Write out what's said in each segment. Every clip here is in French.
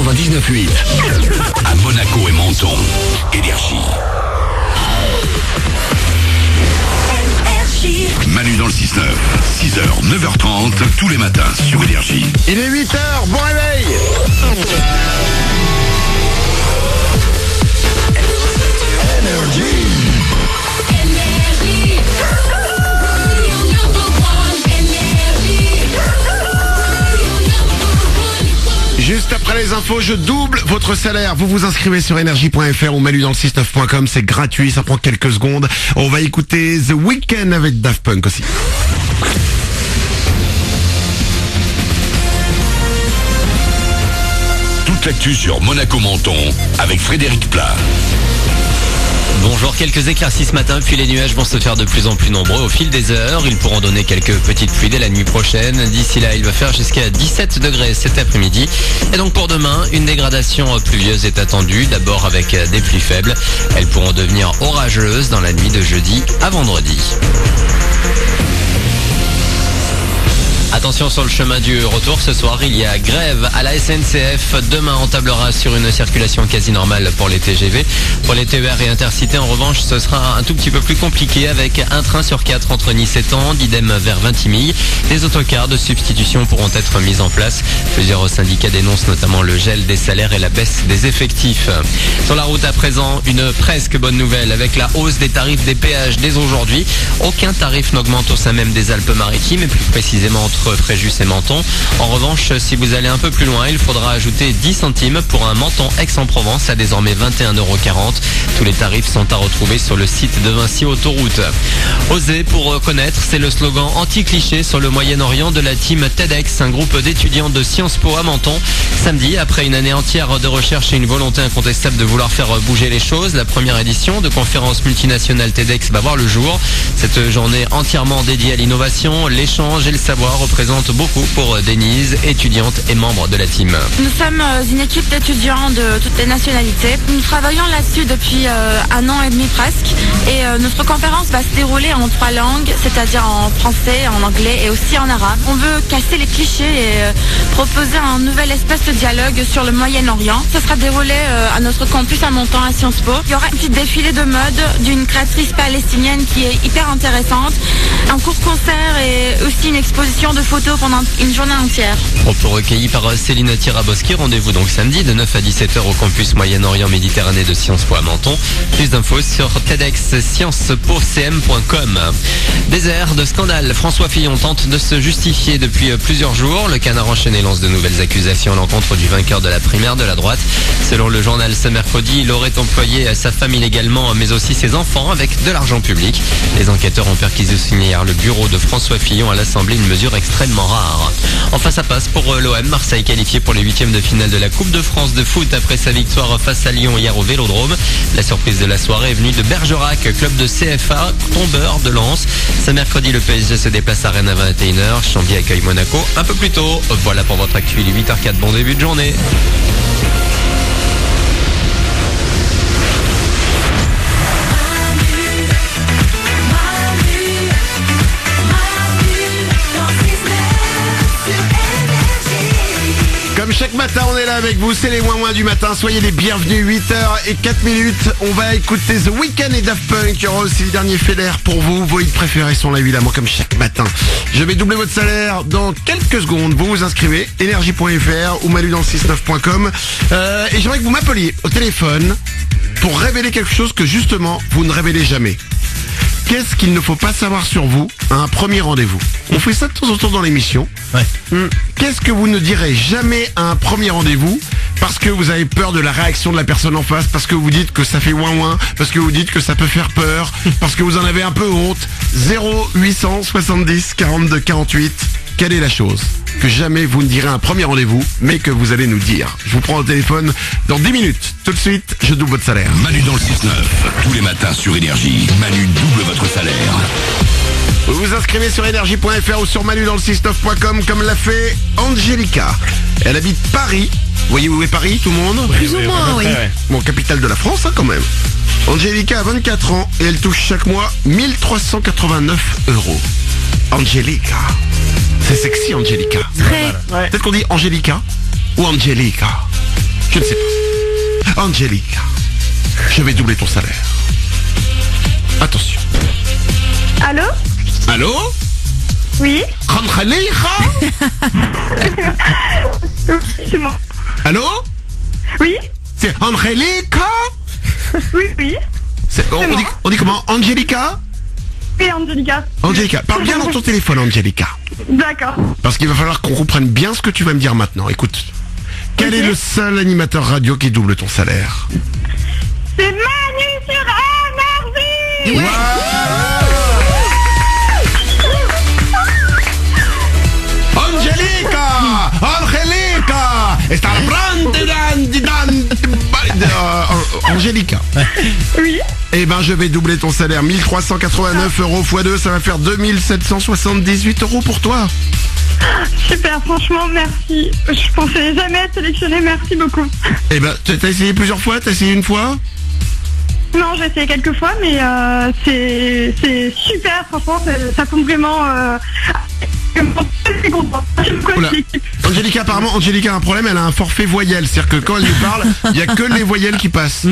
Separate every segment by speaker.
Speaker 1: 99.8. À Monaco et Menton. Énergie. Manu dans le 6-9. 6h, 9h30, tous les matins sur Énergie.
Speaker 2: Il est 8h, bon réveil. Juste après les infos, je double votre salaire. Vous vous inscrivez sur énergie.fr ou Manu dans le 69.com. C'est gratuit, ça prend quelques secondes. On va écouter The Weeknd avec Daft Punk aussi.
Speaker 1: Toute l'actu sur Monaco-Menton avec Frédéric Plat.
Speaker 3: Bonjour, quelques éclaircies ce matin, puis les nuages vont se faire de plus en plus nombreux au fil des heures. Ils pourront donner quelques petites pluies dès la nuit prochaine. D'ici là, il va faire jusqu'à 17 degrés cet après-midi. Et donc pour demain, une dégradation pluvieuse est attendue, d'abord avec des pluies faibles. Elles pourront devenir orageuses dans la nuit de jeudi à vendredi. Attention sur le chemin du retour, ce soir il y a grève à la SNCF. Demain on tablera sur une circulation quasi normale pour les TGV. Pour les TER et Intercités en revanche ce sera un tout petit peu plus compliqué avec un train sur 4 entre Nice et Tende, idem vers Vintimille. Des autocars de substitution pourront être mis en place. Plusieurs syndicats dénoncent notamment le gel des salaires et la baisse des effectifs. Sur la route à présent, une presque bonne nouvelle avec la hausse des tarifs des péages dès aujourd'hui. Aucun tarif n'augmente au sein même des Alpes-Maritimes et plus précisément entre Fréjus et Menton. En revanche, si vous allez un peu plus loin, il faudra ajouter 10 centimes pour un Menton Aix-en-Provence à désormais 21,40 €. Tous les tarifs sont à retrouver sur le site de Vinci Autoroute. Oser pour connaître, c'est le slogan anti-cliché sur le Moyen-Orient de la team TEDx, un groupe d'étudiants de Sciences Po à Menton. Samedi, après une année entière de recherche et une volonté incontestable de vouloir faire bouger les choses, la première édition de conférence multinationale TEDx va voir le jour. Cette journée entièrement dédiée à l'innovation, l'échange et le savoir représente beaucoup pour Denise, étudiante et membre de la team.
Speaker 4: Nous sommes une équipe d'étudiants de toutes les nationalités. Nous travaillons là-dessus depuis 1 an et demi presque. Et notre conférence va se dérouler en 3 langues, c'est-à-dire en français, en anglais et aussi en arabe. On veut casser les clichés et proposer un nouvel espace de dialogue sur le Moyen-Orient. Ça sera déroulé à notre campus à Menton à Sciences Po. Il y aura un petit défilé de mode d'une créatrice palestinienne qui est hyper intéressante. Un court concert et aussi une exposition de photos pendant une journée entière.
Speaker 3: Propos recueillis par Céline Tiraboski. Rendez-vous donc samedi de 9 à 17h au campus Moyen-Orient Méditerranée de Sciences Po à Menton. Plus d'infos sur tedxsciencespocm.com. Des airs de scandale. François Fillon tente de se justifier depuis plusieurs jours. Le Canard enchaîné lance de nouvelles accusations à l'encontre du vainqueur de la primaire de la droite. Selon le journal ce mercredi, il aurait employé sa femme illégalement, mais aussi ses enfants avec de l'argent public. Les enquêteurs ont perquisitionné hier le bureau de François Fillon à l'Assemblée, une mesure extrêmement rare. Enfin, ça passe pour l'OM. Marseille qualifié pour les 8e de finale de la Coupe de France de foot après sa victoire face à Lyon hier au Vélodrome. La surprise de la soirée est venue de Bergerac, club de CFA, tombeur de Lens. Ce mercredi, le PSG se déplace à Rennes à 21h. Chambly accueille Monaco un peu plus tôt. Voilà pour votre actu, il est 8h04. Bon début de journée.
Speaker 2: Comme chaque matin, on est là avec vous, c'est les ouin-ouin du matin, soyez les bienvenus, 8h04. On va écouter The Weeknd et Daft Punk, il y aura aussi les derniers faits d'air pour vous, vos hits préférés sont là évidemment comme chaque matin. Je vais doubler votre salaire dans quelques secondes, vous vous inscrivez, énergie.fr ou manu dans le 69.com et j'aimerais que vous m'appeliez au téléphone pour révéler quelque chose que justement vous ne révélez jamais. Qu'est-ce qu'il ne faut pas savoir sur vous à un premier rendez-vous? On fait ça de temps en temps dans l'émission.
Speaker 5: Ouais.
Speaker 2: Qu'est-ce que vous ne direz jamais à un premier rendez-vous parce que vous avez peur de la réaction de la personne en face, parce que vous dites que ça fait ouin-ouin, parce que vous dites que ça peut faire peur, parce que vous en avez un peu honte? 0870 42 48. Quelle est la chose que jamais vous ne direz à un premier rendez-vous, mais que vous allez nous dire? Je vous prends au téléphone dans 10 minutes. Tout de suite, je double votre salaire.
Speaker 1: Manu dans le 6-9, tous les matins sur Énergie. Manu double votre salaire.
Speaker 2: Vous vous inscrivez sur énergie.fr ou sur manu dans le 69.com comme l'a fait Angelica. Elle habite Paris. Vous voyez où est Paris, tout le monde?
Speaker 4: Plus ou moins, oui.
Speaker 2: Bon, capitale de la France, hein, quand même. Angelica a 24 ans et elle touche chaque mois 1389 €. Angelica. C'est sexy, Angelica.
Speaker 4: Très.
Speaker 2: Peut-être qu'on dit Angelica ou Angelica. Je ne sais pas. Angelica, je vais doubler ton salaire. Attention.
Speaker 5: Allô?
Speaker 2: Allô?
Speaker 5: Oui?
Speaker 2: Angelica?
Speaker 5: C'est moi.
Speaker 2: Allô?
Speaker 5: Oui?
Speaker 2: C'est Angelica?
Speaker 5: Oui.
Speaker 2: On dit comment? Angelica?
Speaker 5: Oui, Angelica.
Speaker 2: Angelica, parle bien dans ton téléphone, Angelica.
Speaker 5: D'accord.
Speaker 2: Parce qu'il va falloir qu'on comprenne bien ce que tu vas me dire maintenant. Écoute, quel
Speaker 5: Ok.
Speaker 2: est le seul animateur radio qui double ton salaire?
Speaker 5: C'est Manu sur Énergie!
Speaker 2: Angelica! Angelica! Está Angelica.
Speaker 5: Oui?
Speaker 2: Eh ben, je vais doubler ton salaire. 1389 euros x 2, ça va faire 2778 euros pour toi.
Speaker 5: Super, franchement, merci. Je pensais jamais être sélectionnée, merci beaucoup.
Speaker 2: Eh ben, t'as essayé plusieurs fois? T'as essayé une fois?
Speaker 5: Non, j'ai essayé quelques fois, mais c'est super, franchement, ça tombe vraiment... très content. J'aime beaucoup
Speaker 2: Oula.
Speaker 5: l'équipe.
Speaker 2: Angelica, apparemment, Angelica a un problème, elle a un forfait voyelle. C'est-à-dire que quand elle nous parle, il n'y a que les voyelles qui passent.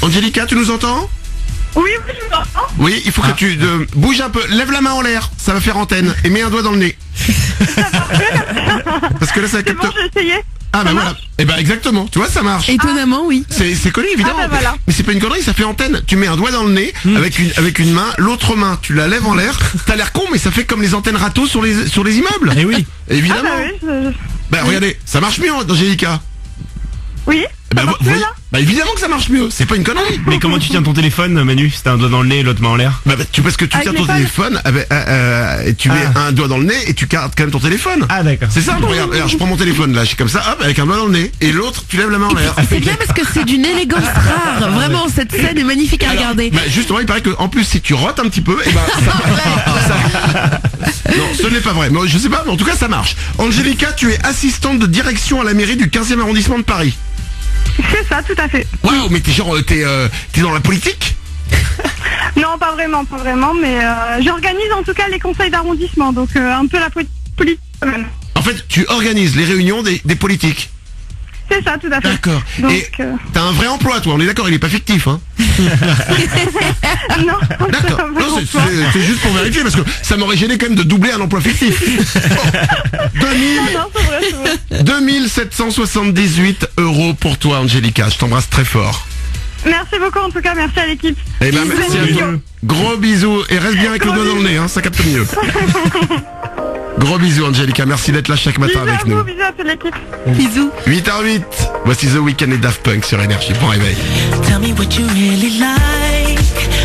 Speaker 2: Angelica, tu nous entends?
Speaker 5: Oui, je vous entends.
Speaker 2: Oui, il faut que tu bouges un peu. Lève la main en l'air, ça va faire antenne. Et mets un doigt dans le nez. Parce que là, ça
Speaker 5: C'est
Speaker 2: capte...
Speaker 5: bon, j'ai essayé.
Speaker 2: Ah bah
Speaker 5: Ça
Speaker 2: voilà.
Speaker 5: marche
Speaker 2: Eh ben exactement. Tu vois, ça marche.
Speaker 6: Étonnamment, oui.
Speaker 2: C'est connu évidemment.
Speaker 5: Ah bah voilà.
Speaker 2: Mais c'est pas une connerie, ça fait antenne. Tu mets un doigt dans le nez avec une main, l'autre main, tu la lèves en l'air. T'as l'air con, mais ça fait comme les antennes râteaux sur les immeubles.
Speaker 7: Eh oui.
Speaker 5: Ah
Speaker 2: Évidemment.
Speaker 5: bah oui,
Speaker 2: Bah regardez, ça marche mieux, Angelica.
Speaker 5: oui.
Speaker 2: Eh ben,
Speaker 5: Ça marche
Speaker 2: vous-
Speaker 5: mieux, là?
Speaker 2: bah évidemment que ça marche mieux. C'est pas une connerie.
Speaker 7: Mais comment tu tiens ton téléphone, Manu? Si t'as un doigt dans le nez et l'autre main en l'air.
Speaker 2: Bah, parce que tu
Speaker 5: Avec
Speaker 2: tiens ton
Speaker 5: les
Speaker 2: téléphone et tu mets un doigt dans le nez et tu gardes quand même ton téléphone.
Speaker 7: Ah d'accord.
Speaker 2: C'est ça, regarde, je prends mon téléphone là, je suis comme ça, hop, avec un doigt dans le nez, et l'autre, tu lèves la main en l'air.
Speaker 6: C'est bien parce que c'est d'une élégance rare. Vraiment, cette scène est magnifique à regarder.
Speaker 2: Bah justement, il paraît que en plus, si tu rotes un petit peu, et ben ça... Non, ce n'est pas vrai. Mais je sais pas, mais en tout cas, ça marche. Angelica, tu es assistante de direction à la mairie du 15e arrondissement de Paris.
Speaker 5: C'est ça, tout à fait.
Speaker 2: Waouh, mais t'es genre, t'es dans la politique?
Speaker 5: Non, pas vraiment, mais j'organise en tout cas les conseils d'arrondissement, donc un peu la politique quand même.
Speaker 2: En fait, tu organises les réunions des politiques.
Speaker 5: C'est ça, tout à fait.
Speaker 2: D'accord.
Speaker 5: Donc,
Speaker 2: Et t'as un vrai emploi, toi, on est d'accord, il est pas fictif, hein?
Speaker 5: non,
Speaker 2: D'accord. Non, c'est juste pour vérifier, parce que ça m'aurait gêné quand même de doubler un emploi fictif. Bon.
Speaker 5: non, c'est vrai.
Speaker 2: 2778 euros pour toi, Angelica. Je t'embrasse très fort.
Speaker 5: Merci beaucoup en tout cas, merci à l'équipe.
Speaker 2: Eh ben, merci à toi. Gros bisous. Et reste bien avec le doigt dans le nez, hein, ça capte mieux. Gros bisous, Angelica. Merci d'être là chaque matin
Speaker 5: Bisous à
Speaker 2: avec
Speaker 5: vous,
Speaker 2: nous.
Speaker 5: bisous à toute l'équipe.
Speaker 6: Bisous.
Speaker 2: 8h08. Voici The Weeknd et Daft Punk sur Énergie. Bon réveil.
Speaker 8: Tell me what you really like.